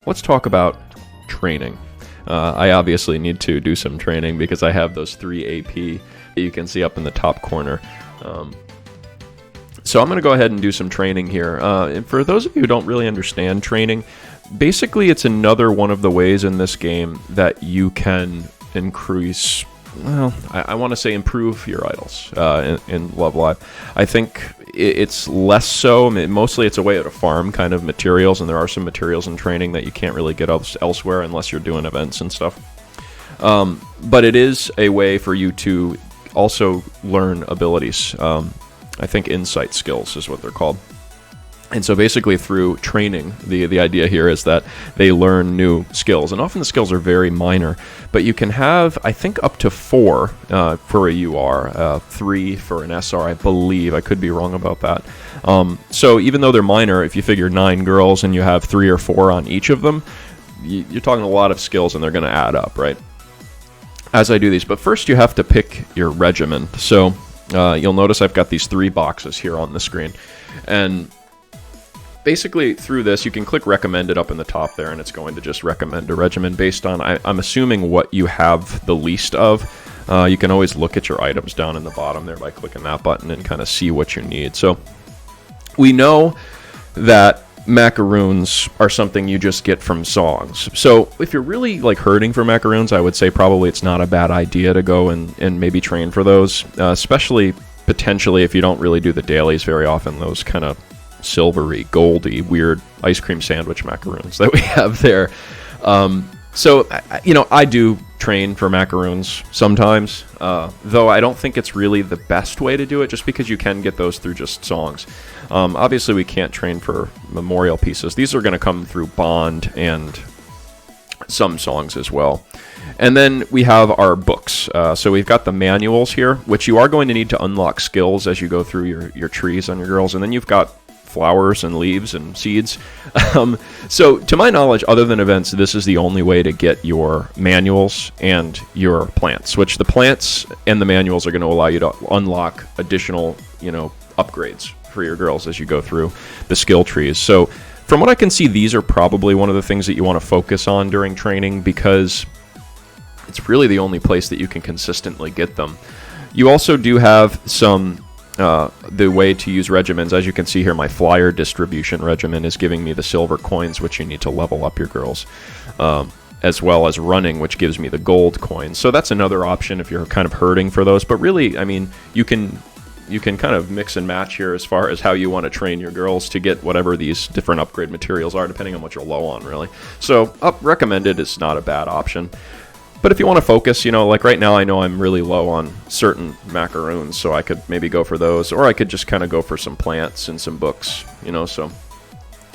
Let's talk about training. I obviously need to do some training because I have those 3 AP that you can see up in the top corner. So I'm going to go ahead and do some training here. And for those of you who don't really understand training, basically it's another one of the ways in this game that you can increase, well, I want to say improve your idols in Love Live. I think it's less so. I mean, mostly it's a way to farm kind of materials, and there are some materials in training that you can't really get elsewhere unless you're doing events and stuff. But it is a way for you to also learn abilities. I think insight skills is what they're called. And so basically through training, the idea here is that they learn new skills. And often the skills are very minor, but you can have, I think, up to 4 for a UR, 3 for an SR, I believe. I could be wrong about that. So even though they're minor, if you figure 9 girls and you have 3 or 4 on each of them, you're talking a lot of skills and they're going to add up, right? As I do these. But first you have to pick your regimen. So you'll notice I've got these 3 boxes here on the screen. And basically, through this, you can click recommended up in the top there, and it's going to just recommend a regimen based on, I'm assuming, what you have the least of. You can always look at your items down in the bottom there by clicking that button and kind of see what you need. So we know that macaroons are something you just get from songs. So if you're really like hurting for macaroons, I would say probably it's not a bad idea to go and maybe train for those, especially potentially if you don't really do the dailies very often, those kind of silvery, goldy, weird ice cream sandwich macaroons that we have there. So, I do train for macaroons sometimes, though I don't think it's really the best way to do it, just because you can get those through just songs. Obviously, we can't train for memorial pieces. These are going to come through Bond and some songs as well. And then we have our books. So we've got the manuals here, which you are going to need to unlock skills as you go through your trees on your girls. And then you've got flowers and leaves and seeds. So to my knowledge, other than events, this is the only way to get your manuals and your plants, which the plants and the manuals are going to allow you to unlock additional, upgrades for your girls as you go through the skill trees. So from what I can see, these are probably one of the things that you want to focus on during training, because it's really the only place that you can consistently get them. You also do have some the way to use regimens. As you can see here, my flyer distribution regimen is giving me the silver coins, which you need to level up your girls, as well as running, which gives me the gold coins. So that's another option if you're kind of hurting for those. But really, I mean, you can kind of mix and match here as far as how you want to train your girls to get whatever these different upgrade materials are, depending on what you're low on, really. So recommended is not a bad option. But if you want to focus, like right now I know I'm really low on certain macaroons, so I could maybe go for those, or I could just kind of go for some plants and some books, so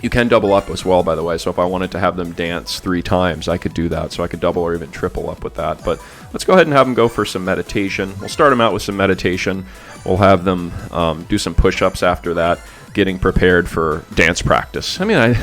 you can double up as well, by the way. So if I wanted to have them dance 3 times, I could do that. So I could double or even triple up with that. But let's go ahead and have them go for some meditation. We'll start them out with some meditation. We'll have them do some push-ups after that, getting prepared for dance practice. I mean,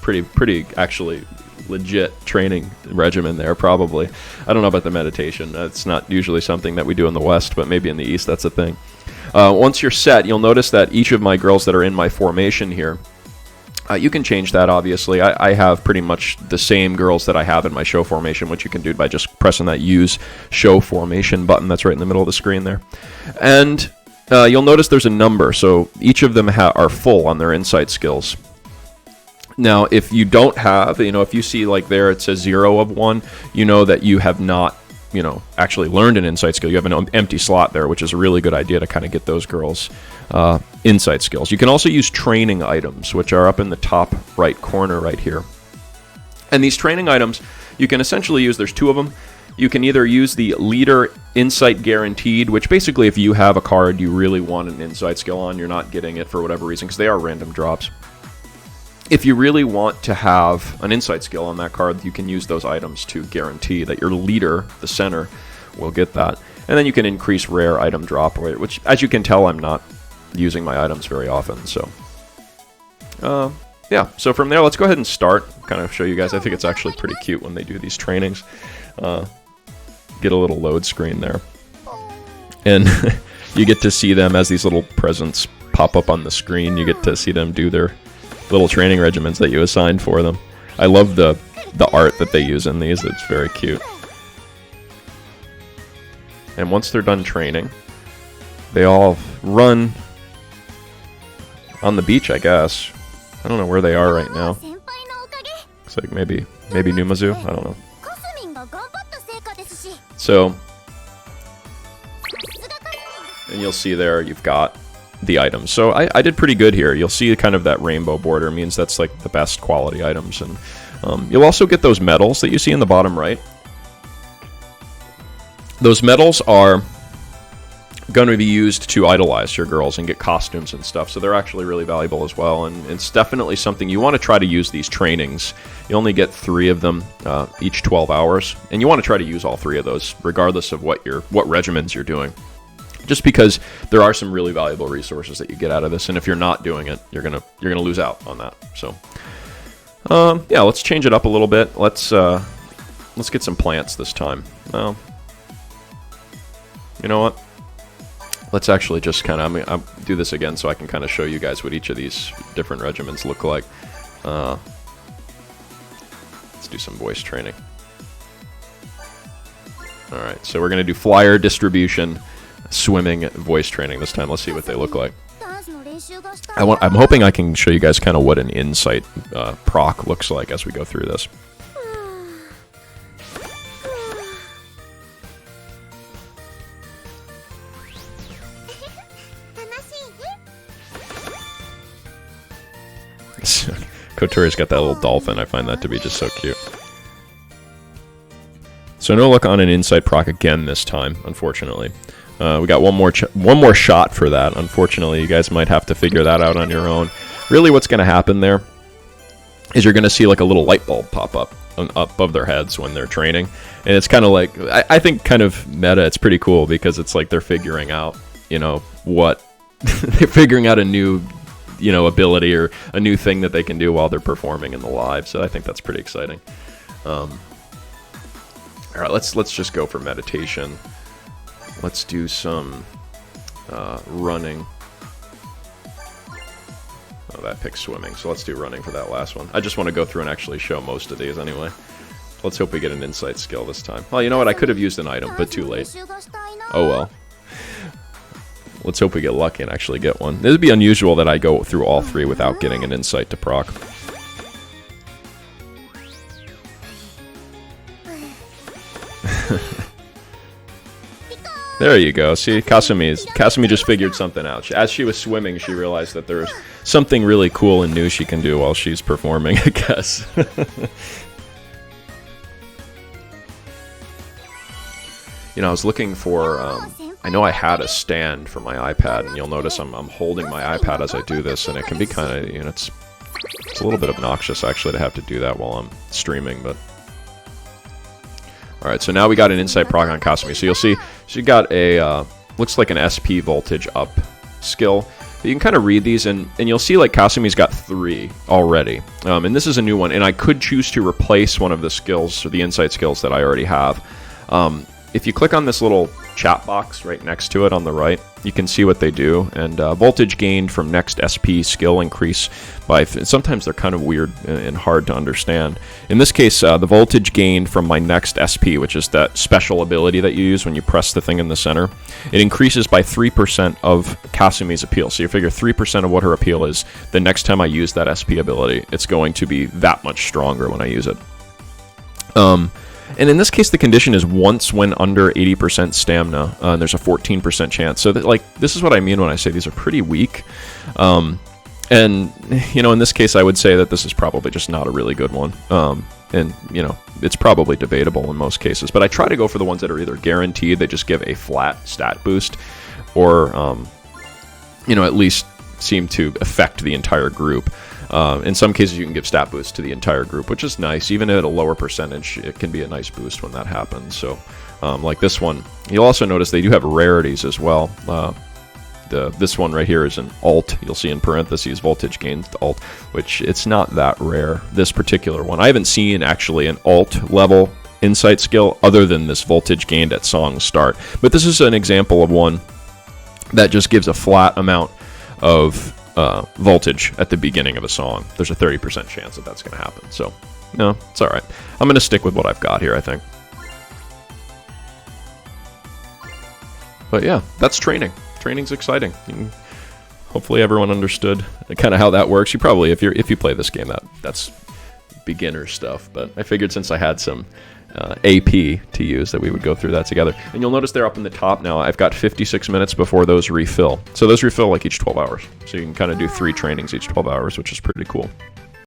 pretty actually legit training regimen there, probably. I don't know about the meditation. That's not usually something that we do in the West, but maybe in the East that's a thing. Once you're set, you'll notice that each of my girls that are in my formation here, you can change that, obviously. I have pretty much the same girls that I have in my show formation, which you can do by just pressing that Use Show Formation button that's right in the middle of the screen there. And you'll notice there's a number, so each of them are full on their insight skills. Now, if you don't have, if you see like there it says 0 of 1, you know that you have not, actually learned an insight skill. You have an empty slot there, which is a really good idea to kind of get those girls insight skills. You can also use training items, which are up in the top right corner right here. And these training items, you can essentially use, there's 2 of them. You can either use the Leader Insight Guaranteed, which basically if you have a card you really want an insight skill on, you're not getting it for whatever reason, because they are random drops. If you really want to have an insight skill on that card, you can use those items to guarantee that your leader, the center, will get that. And then you can increase rare item drop rate, which, as you can tell, I'm not using my items very often. So, yeah. So from there, let's go ahead and start. Kind of show you guys. I think it's actually pretty cute when they do these trainings. Get a little load screen there. And you get to see them as these little presents pop up on the screen. You get to see them do their little training regimens that you assigned for them. I love the the art that they use in these. It's very cute. And once they're done training, they all run on the beach, I guess. I don't know where they are right now. Looks like maybe Numazu. I don't know. So, and you'll see there you've got the items. So I did pretty good here. You'll see kind of that rainbow border means that's like the best quality items. And you'll also get those medals that you see in the bottom right. Those medals are going to be used to idolize your girls and get costumes and stuff, so they're actually really valuable as well, and it's definitely something you want to try to use these trainings. You only get 3 of them each 12 hours, and you want to try to use all 3 of those regardless of what regimens you're doing, just because there are some really valuable resources that you get out of this, and if you're not doing it, you're gonna lose out on that. So yeah, let's change it up a little bit. Let's get some plants this time. Well, you know what? Let's actually just kind of, I'll do this again so I can kind of show you guys what each of these different regiments look like. Let's do some voice training. Alright, so we're going to do flyer distribution, swimming, voice training this time. Let's see what they look like. I'm hoping I can show you guys kind of what an insight proc looks like as we go through this. Kotori's got that little dolphin. I find that to be just so cute. So no luck on an insight proc again this time, unfortunately. We got one more shot for that. Unfortunately, you guys might have to figure that out on your own. Really, what's going to happen there is you're going to see like a little light bulb pop up above their heads when they're training, and it's kind of like I think kind of meta. It's pretty cool because it's like they're figuring out, you know, what they're figuring out a new, you know, ability or a new thing that they can do while they're performing in the live. So I think that's pretty exciting. All right, let's just go for meditation. Let's do some running. Oh, that picks swimming, so let's do running for that last one. I just want to go through and actually show most of these anyway. Let's hope we get an insight skill this time. Well, you know what? I could have used an item, but too late. Oh well. Let's hope we get lucky and actually get one. This would be unusual that I go through all 3 without getting an insight to proc. There you go. See, Kasumi just figured something out. As she was swimming, she realized that there was something really cool and new she can do while she's performing, I guess. You know, I was looking for... I know I had a stand for my iPad, and you'll notice I'm holding my iPad as I do this, and it can be kind of, you know, it's a little bit obnoxious actually to have to do that while I'm streaming, but... Alright, so now we got an insight proc on Kasumi. So you'll see she got a, looks like an SP voltage up skill. But you can kind of read these, and you'll see like Kasumi's got 3 already. And this is a new one, and I could choose to replace one of the skills, or the insight skills that I already have. If you click on this little chat box right next to it on the right, you can see what they do. And voltage gained from next SP skill increase by... sometimes they're kind of weird and hard to understand. In this case, the voltage gained from my next SP, which is that special ability that you use when you press the thing in the center, it increases by 3% of Kasumi's appeal. So you figure 3% of what her appeal is, the next time I use that SP ability, it's going to be that much stronger when I use it. And in this case, the condition is once when under 80% stamina, and there's a 14% chance. So, that, like, this is what I mean when I say these are pretty weak. And, you know, in this case, I would say that this is probably just not a really good one. And, you know, it's probably debatable in most cases. But I try to go for the ones that are either guaranteed, they just give a flat stat boost, or, you know, at least seem to affect the entire group. In some cases, you can give stat boosts to the entire group, which is nice. Even at a lower percentage, it can be a nice boost when that happens. So, like this one, you'll also notice they do have rarities as well. This one right here is an alt. You'll see in parentheses voltage gained alt, which it's not that rare. This particular one, I haven't seen actually an alt level insight skill other than this voltage gained at song start. But this is an example of one that just gives a flat amount of voltage at the beginning of a song. There's a 30% chance that that's going to happen. So, No, it's all right. I'm going to stick with what I've got here, I think. But yeah, that's training. Training's exciting. Hopefully everyone understood kind of how that works. You probably, if you play this game, that's beginner stuff. But I figured since I had some AP to use that we would go through that together. And you'll notice they're up in the top now. I've got 56 minutes before those refill. So those refill like each 12 hours. So you can kind of do 3 trainings each 12 hours, which is pretty cool.